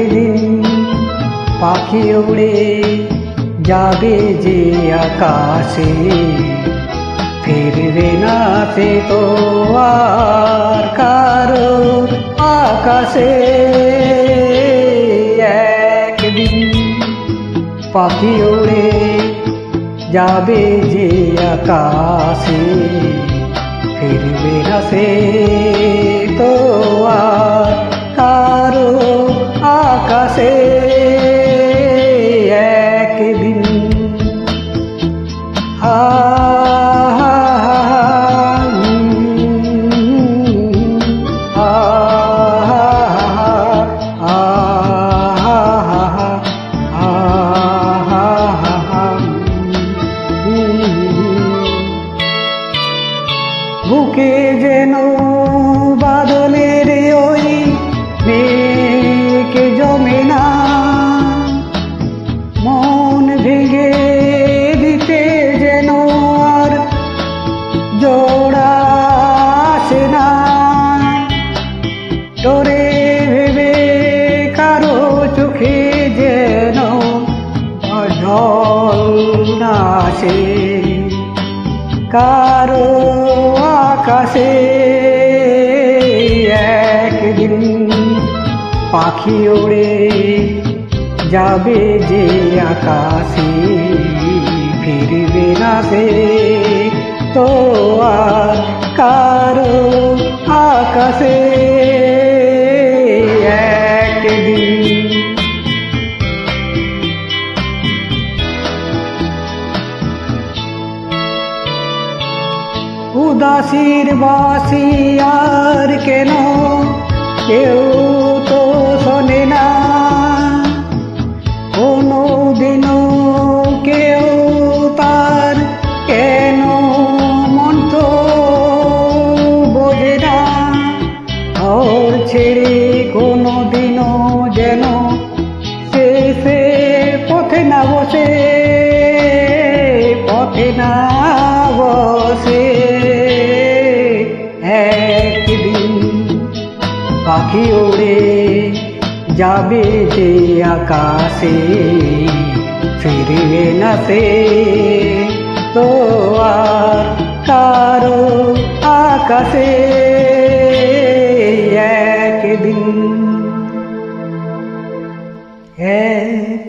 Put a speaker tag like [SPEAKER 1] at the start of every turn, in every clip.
[SPEAKER 1] একদিন পাখি উড়ে যাবে যে আকাশে, ফিরবে না সে তো আর কারো আকাশে। একদিন পাখি উড়ে যাবে যে আকাশে, ফিরবে না সে তো আর কারো আকাশে। একদিন বুকে যেন বাদলের ওই মেঘ জমে না, মন ভেঙে দিতে যেন আর জোড়া আসে না। ডোরে ভেবে কারো চোখে যেন জল না আসে, কারো আকাশে। একদিন পাখি উড়ে যাবে যে আকাশে, ফিরবে না সে তো আর কারো আকাশে। একদিন উদাসীর বাসি আর কেন কেউ তো শোনে না, কোনো দিনও কেউ তার কেন মন তো বোঝে না। ওর ছেড়ে কোনো দিনও যেন সে পথে না বসে, পথে না বসে। একদিন পাখি উড়ে যাবে যে আকাশে, ফিরবে না সে তো আর কারো আকাশে।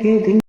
[SPEAKER 1] একদিন